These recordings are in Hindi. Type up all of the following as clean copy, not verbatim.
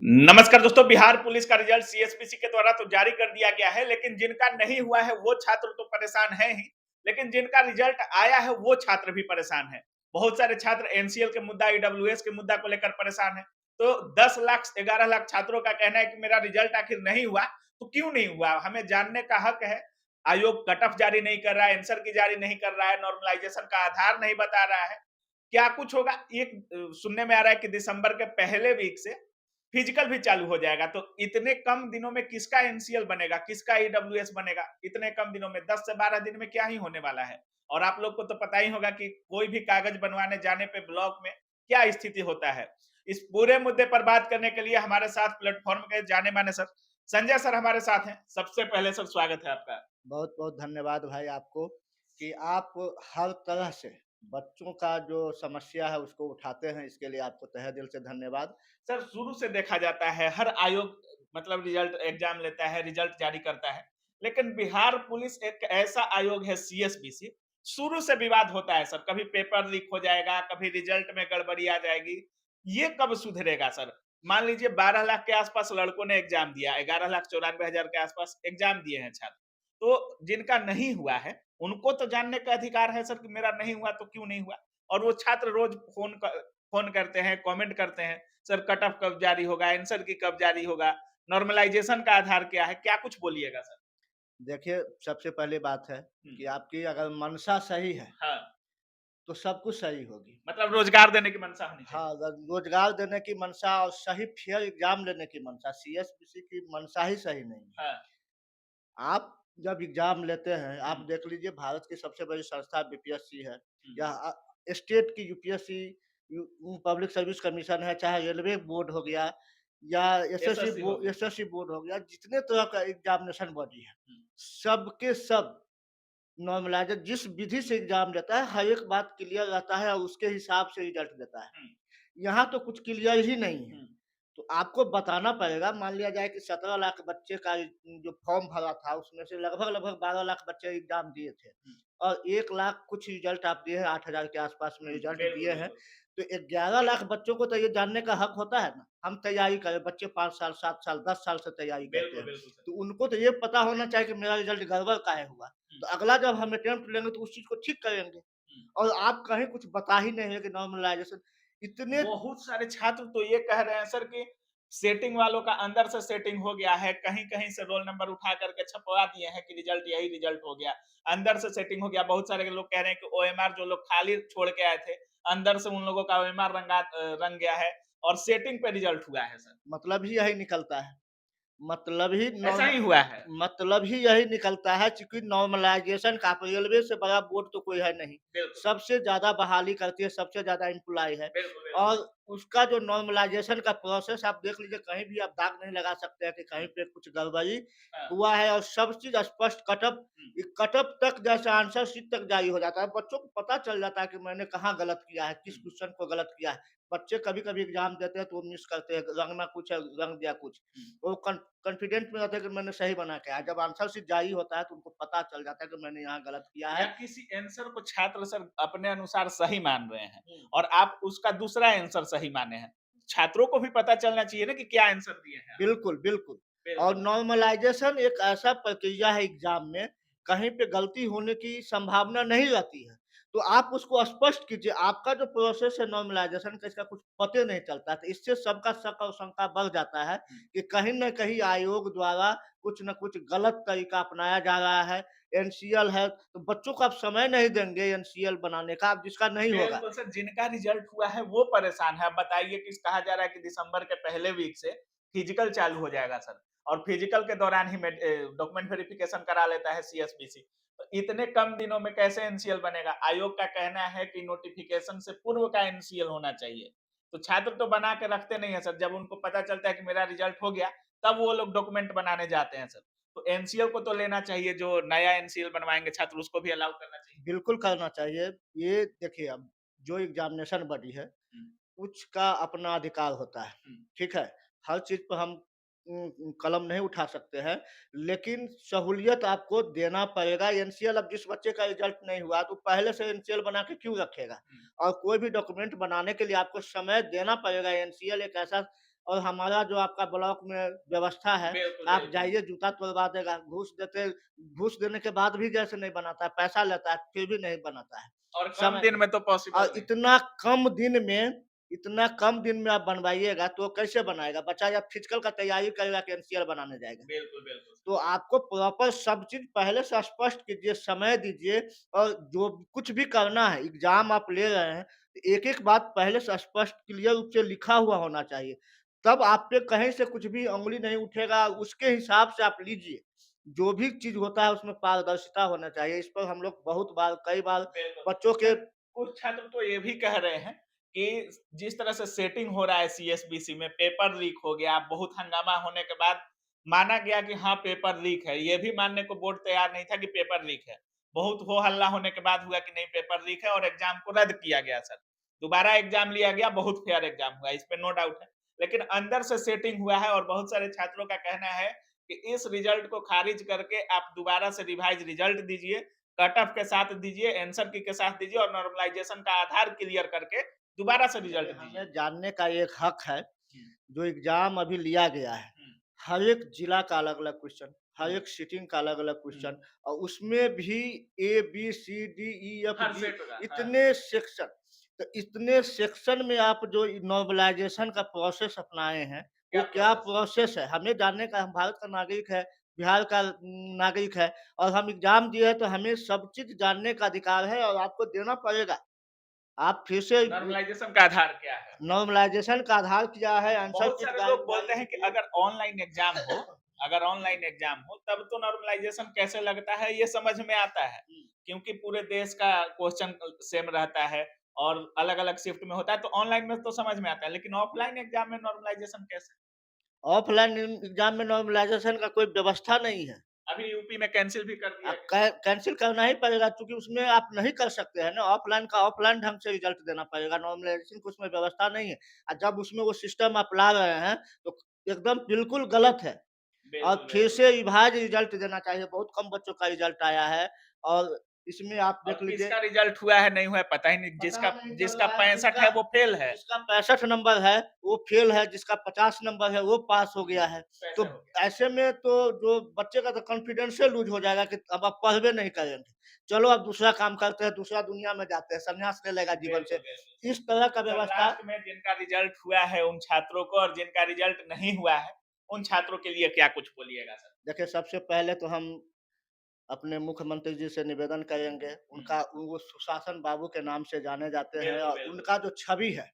नमस्कार दोस्तों, बिहार पुलिस का रिजल्ट सीएसपीसी के द्वारा तो जारी कर दिया गया है, लेकिन जिनका नहीं हुआ है वो छात्र तो परेशान है ही, लेकिन जिनका रिजल्ट आया है वो छात्र भी परेशान है। बहुत सारे छात्र एनसीएल के मुद्दा, ईडब्ल्यूएस के मुद्दा को लेकर परेशान है। तो 10 लाख 11 लाख छात्रों का कहना है कि मेरा रिजल्ट आखिर नहीं हुआ, तो क्यों नहीं हुआ? हमें जानने का हक है। आयोग कट ऑफ जारी नहीं कर रहा है, आंसर की जारी नहीं कर रहा है, नॉर्मलाइजेशन का आधार नहीं बता रहा है। क्या कुछ होगा? एक सुनने में आ रहा है कि दिसंबर के पहले वीक से फिजिकल भी चालू हो जाएगा। तो इतने कम दिनों में किसका एनसीएल बनेगा, किसका ईडब्ल्यूएस बनेगा? इतने कम दिनों में 10 से 12 दिन में क्या ही होने वाला है। और आप लोग को तो पता ही होगा कि कोई भी कागज बनवाने जाने पे ब्लॉक में क्या स्थिति होता है। इस पूरे मुद्दे पर बात करने के लिए हमारे साथ प्लेटफॉर्म के जाने माने सर संजय सर हमारे साथ हैं। सबसे पहले सर स्वागत है आपका। बहुत-बहुत धन्यवाद भाई आपको कि आप हर तरह से बच्चों का जो समस्या है उसको उठाते हैं, इसके लिए आपको तहे दिल से धन्यवाद। सर शुरू से देखा जाता है हर आयोग मतलब रिजल्ट एग्जाम लेता है, रिजल्ट जारी करता है, लेकिन बिहार पुलिस एक ऐसा आयोग है सीएसबीसी, शुरू से विवाद होता है सर। कभी पेपर लीक हो जाएगा, कभी रिजल्ट में गड़बड़ी आ जाएगी। ये कब सुधरेगा सर? मान लीजिए 12 लाख के आसपास लड़कों ने एग्जाम दिया, 11,94,000 के आसपास एग्जाम दिए हैं छात्र। तो जिनका नहीं हुआ है उनको तो जानने का अधिकार है सर कि मेरा नहीं हुआ तो क्यों नहीं हुआ। और वो छात्र रोज फोन करते हैं, कमेंट करते हैं, सर कट ऑफ कब जारी होगा, आंसर की कब जारी होगा, नॉर्मलाइजेशन का आधार क्या है? क्या कुछ बोलिएगा सर? देखिए, सबसे पहली बात है हुँ, कि आपकी अगर मंशा सही है, हाँ, तो सब कुछ सही होगी। मतलब रोजगार देने की मंशा होनी चाहिए। हाँ, अगर रोज़गार देने की मंशा और सही फेयर एग्ज़ाम लेने की मंशा, सीएसपीसी की मंशा ही सही नहीं है। हाँ, आप जब एग्ज़ाम लेते हैं, हुँ, आप देख लीजिए भारत की सबसे बड़ी संस्था बीपीएससी है हुँ, या स्टेट की यूपीएससी पब्लिक सर्विस कमीशन है, चाहे रेलवे बोर्ड हो गया या एसएससी हो गया। एसएससी बोर्ड हो गया, जितने तरह का एग्ज़ामिनेशन बॉडी है, हुँ, सबके सब नॉर्मलाइज़र जिस विधि से एग्ज़ाम देता है, हर एक बात क्लियर रहता है और उसके हिसाब से रिज़ल्ट देता है। हुँ, यहाँ तो कुछ क्लियर ही नहीं है। हुँ, तो आपको बताना पड़ेगा, मान लिया जाए कि 17 लाख बच्चे का जो फॉर्म भरा था, उसमें से लगभग-लगभग 12 लाख बच्चे एग्ज़ाम दिए थे हुँ, और 1 लाख कुछ रिज़ल्ट आप दिए हैं, 8,000 के आस-पास में हुँ, रिज़ल्ट बिल्कुल, दिए हैं। बिल्कुल। तो 11 लाख बच्चों को तो ये जानने का हक होता है ना, हम तैयारी करें, बच्चे 5 साल, 7 साल, 10 साल से तैयारी करते बिल्कुल, हैं। बिल्कुल सर। तो उनको तो ये पता होना चाहिए कि मेरा रिज़ल्ट गड़बड़ काहे हुआ। हुँ, तो अगला जब हम अटेम्प्ट लेंगे तो उस चीज़ को ठीक करेंगे हुँ। और आप कहीं कुछ बता ही नहीं रहे कि नॉर्मलाइज़ेशन इतने बहुत सारे छात्र तो ये कह रहे हैं सर कि सेटिंग वालों का अंदर से सेटिंग हो गया है, कहीं-कहीं से रोल नंबर उठा करके छपवा दिए हैं कि रिजल्ट यही रिजल्ट हो गया। अंदर से सेटिंग हो गया। बहुत सारे लोग कह रहे हैं कि ओएमआर जो लोग खाली छोड़ के आए थे, अंदर से उन लोगों का ओएमआर रंग गया है और सेटिंग पे रिजल्ट हुआ है सर। मतलब ही यही निकलता है। मतलब ही ऐसा नॉर्म ही हुआ है। मतलब ही यही निकलता है चूँकि नॉर्मलाइज़ेशन का रेलवे से बड़ा बोर्ड तो कोई है नहीं। बिल्कुल, सबसे ज़्यादा बहाली करती है, सबसे ज़्यादा एम्प्लॉयी है बिल्कुल, बिल्कुल। और उसका जो नॉर्मलाइज़ेशन का प्रोसेस आप देख लीजिए, कहीं भी आप दाग नहीं लगा सकते हैं कि कहीं हुँ, पे कुछ गड़बड़ी हाँ, हुआ है और सब चीज़ स्पष्ट हुँ, कट ऑफ तक जैसे आंसर शीट तक जारी हो जाता है। बच्चों को पता चल जाता है कि मैंने कहाँ गलत किया है, किस हुँ, क्वेश्चन को गलत किया है। बच्चे कभी-कभी एग्ज़ाम देते हैं तो वो मिस करते हैं, रंगना कुछ है, रंग दिया कुछ। हुँ। वो कॉन्फिडेंट में रहते हैं कि मैंने सही बना के आया। जब आंसर शीट जारी होता है तो उनको पता चल जाता है कि मैंने यहाँ गलत किया या है। किसी आंसर को छात्र सर अपने अनुसार सही मान रहे हैं हुँ। और आप उसका दूसरा आंसर सही माने हैं। छात्रों को भी पता चलना चाहिए ना कि क्या आंसर दिए हैं आप। बिल्कुल, बिल्कुल। और बिल्कुल। नॉर्मलाइज़ेशन एक ऐसा प्रक्रिया है एग्ज़ाम में, कहीं पे गलती होने की संभावना नहीं रहती है। तो आप उसको स्पष्ट कीजिए, आपका जो प्रोसेस है नॉर्मलाइज़ेशन का इसका कुछ पते नहीं चलता है, तो इससे सबका शक और शंका बढ़ जाता है हुँ। कि कहीं न कहीं आयोग द्वारा कुछ न कुछ गलत तरीका अपनाया जा रहा है। एनसीएल है, तो बच्चों को आप समय नहीं देंगे एनसीएल बनाने का, अब जिसका नहीं होगा। बिल्कुल सर, जिनका रिजल्ट हुआ है वो परेशान है। अब बताइए कि कहा जा रहा है कि दिसंबर के पहले वीक से फिजिकल चालू हो जाएगा सर और फिजिकल के दौरान ही डॉक्यूमेंट वेरिफिकेशन करा लेता है सीएसपीसी। तो इतने कम दिनों में कैसे एनसीएल बनेगा? आयोग का कहना है कि नोटिफिकेशन से पूर्व का एनसीएल होना चाहिए। तो छात्र तो बना के रखते नहीं है सर, जब उनको पता चलता है कि मेरा रिजल्ट हो गया, तब वो लोग डॉक्यूमेंट बनाने जाते हैं सर। तो एनसीएल को तो लेना चाहिए, जो नया एनसीएल बनवाएँगे छात्र उसको भी अलाउ करना चाहिए। बिल्कुल करना चाहिए। ये देखिए, अब जो एग्ज़ामिनेशन बॉडी है हुँ, उसका अपना अधिकार होता है, हुँ, ठीक है? हर चीज़ पे हम कलम नहीं उठा सकते हैं, लेकिन सहूलियत आपको देना पड़ेगा। एनसीएल अब जिस बच्चे का रिज़ल्ट नहीं हुआ, तो पहले से एनसीएल बना के क्यों रखेगा? हुँ, और कोई भी डॉक्यूमेंट बनाने के लिए आपको समय देना पड़ेगा। एनसीएल एक ऐसा और हमारा जो आपका ब्लॉक में व्यवस्था है, बिल्कुल, आप बिल्कुल। जाइए जूता तुड़वा देगा, घूस देने के बाद भी जैसे नहीं बनाता है, पैसा लेता है, फिर भी नहीं बनाता है। और कम समय दिन में तो पॉसिबल और नहीं। इतना कम दिन में आप बनवाइएगा तो कैसे बनाएगा? बच्चा जब फिजिकल का तैयारी करेगा कि एनसीआर बनाने जाएगा। बिल्कुल, बिल्कुल। तो आपको प्रॉपर सब चीज़ पहले से स्पष्ट कीजिए, समय दीजिए और जो कुछ भी करना है, एग्ज़ाम आप ले रहे हैं, एक-एक बात पहले से स्पष्ट क्लियर रूप से लिखा हुआ होना चाहिए। तब आप पे कहीं से कुछ भी उँगली नहीं उठेगा, उसके हिसाब से आप लीजिए। जो भी चीज़ होता है उसमें पारदर्शिता होना चाहिए। इस पर हम लोग बहुत बार, कई बार बिल्कुल। बच्चों के कुछ छात्र तो ये भी कह रहे हैं कि जिस तरह से सेटिंग हो रहा है सीएसबीसी में, पेपर लीक हो गया, बहुत हंगामा होने के बाद माना गया कि हाँ, पेपर लीक है। ये भी मानने को बोर्ड तैयार नहीं था कि पेपर लीक है। बहुत हो हल्ला होने के बाद हुआ कि नहीं, पेपर लीक है और एग्ज़ाम को रद्द किया गया सर। दोबारा एग्ज़ाम लिया गया, बहुत फेयर एग्ज़ाम हुआ, इस पे नो डाउट है। लेकिन अंदर से सेटिंग हुआ है और बहुत सारे छात्रों का कहना है कि इस रिज़ल्ट को खारिज करके आप दोबारा से रिवाइज़ रिज़ल्ट दीजिए, कट ऑफ के साथ दीजिए, आंसर की के साथ दीजिए और नॉर्मलाइजेशन का आधार क्लियर करके दोबारा से रिजल्ट देखिए, दीजिए। हमें जानने का एक हक है, हुँ, जो एग्ज़ाम अभी लिया गया है। हुँ, हर एक जिला का अलग-अलग क्वेश्चन, हर हुँ, एक सिटिंग का अलग-अलग हुँ। क्वेश्चन और उसमें भी ए, बी, सी, डी, ई, एफ, हर जी सेट होगा, हाँ। इतने सेक्शन। तो इतने सेक्शन में आप जो नॉर्मलाइज़ेशन का प्रोसेस अपनाए हैं, वो क्या क्या प्रोसेस है? प्रोसेस है? हमें जानने का, हम भारत का नागरिक है, बिहार का नागरिक है और हम एग्ज़ाम दिए हैं तो हमें सब चीज़ जानने का अधिकार है और आपको देना पड़ेगा। आप फिर से नॉर्मलाइजेशन का आधार क्या है? नॉर्मलाइज़ेशन का आधार क्या है? आंसर बहुत शीट सारे लोग गाइड बोलते हैं कि कीजिए। अगर ऑनलाइन एग्ज़ाम हो तब तो नॉर्मलाइजेशन कैसे लगता है ये समझ में आता है। हुँ। क्योंकि पूरे देश का क्वेश्चन सेम रहता है और अलग-अलग शिफ्ट में होता है तो ऑनलाइन में तो समझ में आता है, लेकिन ऑफलाइन एग्ज़ाम में नॉर्मलाइजेशन कैसे? ऑफ़लाइन एग्ज़ाम में नॉर्मलाइज़ेशन का कोई व्यवस्था नहीं है। अभी यूपी में कैंसल भी कर दिया आप गया। कैंसल करना ही पड़ेगा क्योंकि उसमें आप नहीं कर सकते हैं ना, ऑफ़लाइन का ऑफ़लाइन ढंग से रिज़ल्ट देना पड़ेगा, नॉर्मलाइज़ेशन की उसमें व्यवस्था नहीं है। जब उसमें वो सिस्टम आप ला रहे हैं, तो एकदम बिल्कुल गलत है और बिल्कुल, फिर बिल्कुल। से रिवाइज़ रिज़ल्ट देना चाहिए, बहुत कम बच्चों का रिज़ल्ट आया है और इसमें आप और देख लीजिए किसका रिजल्ट हुआ है, नहीं हुआ है, पता ही नहीं। पता जिसका नहीं चल जिसका रहा है 65 है, वो फेल है। जिसका 65 नंबर है, वो फ़ेल है, जिसका 50 नंबर है, वो पास हो गया है। कैसे तो हो गया? ऐसे में तो जो बच्चे का तो कॉन्फिडेंस ही लूज़ हो जाएगा कि अब आप पढ़बे नहीं करेंगे। चलो अब दूसरा काम करते हैं, दूसरा दुनिया में जाते हैं, संन्यास ले लेगा जीवन बिल्कुल, से। बिल्कुल। इस तरह का सर व्यवस्था लास्ट में जिनका रिजल्ट हुआ है उन छात्रों को और जिनका रिजल्ट नहीं हुआ है, उन छात्रों के लिए क्या कुछ बोलिएगा सर? देखिए सबसे पहले तो हम अपने मुख्यमंत्री जी से निवेदन करेंगे, हुँ, वो सुशासन बाबू के नाम से जाने जाते हैं बिल्कुल, और बिल्कुल। उनका जो छवि है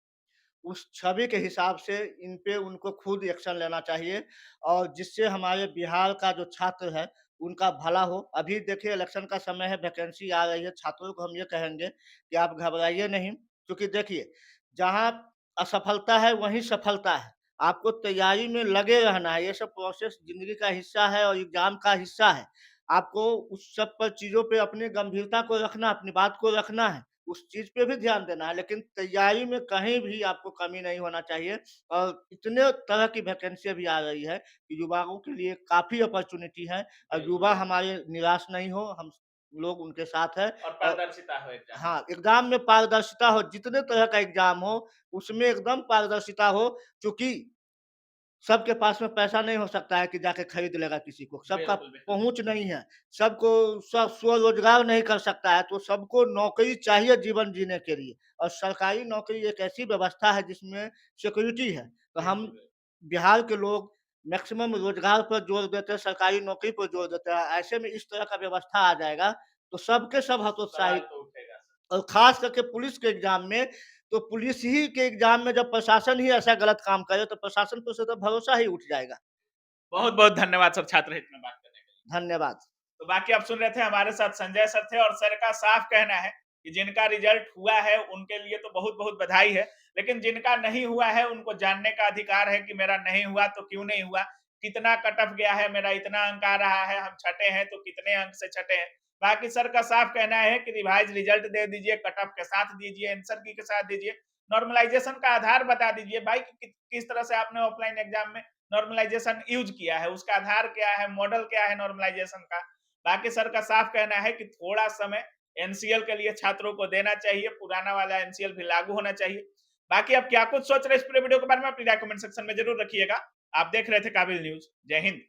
उस छवि के हिसाब से इन पे उनको खुद एक्शन लेना चाहिए और जिससे हमारे बिहार का जो छात्र है, उनका भला हो। अभी देखिए इलेक्शन का समय है, वैकेंसी आ रही है, छात्रों को हम ये कहेंगे कि आप घबराइए नहीं क्योंकि देखिए, जहाँ असफलता है वहीं सफलता है। आपको तैयारी में लगे रहना है, ये सब प्रोसेस ज़िंदगी का हिस्सा है और एग्ज़ाम का हिस्सा है। आपको उस सब पर चीज़ों पे अपनी गंभीरता को रखना, अपनी बात को रखना है। उस चीज़ पे भी ध्यान देना है, लेकिन तैयारी में कहीं भी आपको कमी नहीं होना चाहिए और इतने तरह की वैकेंसी अभी आ रही है कि युवाओं के लिए काफ़ी अपॉर्च्युनिटी है और बिल्कुल, युवा बिल्कुल। हमारे निराश नहीं हो, हम लोग उनके साथ हैं और और पारदर्शिता हो एग्ज़ाम में। हाँ, एग्ज़ाम में पारदर्शिता हो, जितने तरह का एग्ज़ाम हो, उसमें एकदम पारदर्शिता हो चूँकि सबके पास में पैसा नहीं हो सकता है कि जाके खरीद लेगा किसी को, सबका बिल्कुल, बिल्कुल। पहुँच नहीं है, सबको सब स्वरोज़गार नहीं कर सकता है, तो सबको नौकरी चाहिए जीवन जीने के लिए और सरकारी नौकरी एक ऐसी व्यवस्था है जिसमें सिक्योरिटी है। तो हम बिल्कुल, बिल्कुल। बिहार के लोग मैक्सिमम रोज़गार पर जोर देते हैं, सरकारी नौकरी पर जोर देते हैं, ऐसे में इस तरह का व्यवस्था आ जाएगा, तो सबके सब सवाल हतोत्साहित तो उठेगा सर। और ख़ास करके पुलिस के एग्ज़ाम में, तो पुलिस ही के एग्ज़ाम में जब प्रशासन ही ऐसा गलत काम करे, तो प्रशासन पे से तो भरोसा ही उठ जाएगा। बहुत-बहुत धन्यवाद सर छात्र हित में बात करने के लिए। धन्यवाद। तो बाकी आप सुन रहे थे हमारे साथ संजय सर थे और सर का साफ कहना है कि जिनका रिजल्ट हुआ है उनके लिए तो बहुत-बहुत बधाई है, लेकिन जिनका नहीं हुआ है उनको जानने का अधिकार है कि मेरा नहीं हुआ तो क्यों नहीं हुआ? कितना कट ऑफ गया है, मेरा इतना अंक आ रहा है, हम छठे हैं तो कितने अंक से छठे हैं? बाकी सर का साफ कहना है कि रिवाइज़ रिजल्ट दे दीजिए, कट ऑफ के साथ दीजिए, आंसर की के साथ दीजिए, नॉर्मलाइज़ेशन का आधार बता दीजिए भाई कि किस तरह से आपने ऑफलाइन एग्ज़ाम में नॉर्मलाइज़ेशन यूज़ किया है, उसका आधार क्या है, मॉडल क्या है नॉर्मलाइज़ेशन का? बाकी सर का साफ कहना है कि थोड़ा समय एनसीएल के लिए छात्रों को देना चाहिए, पुराना वाला एनसीएल भी लागू होना चाहिए। बाकी आप क्या कुछ सोच रहे हैं इस पूरे वीडियो के बारे में अपनी राय कमेंट सेक्शन में जरूर रखिएगा। आप देख रहे थे काबिल न्यूज। जय हिंद।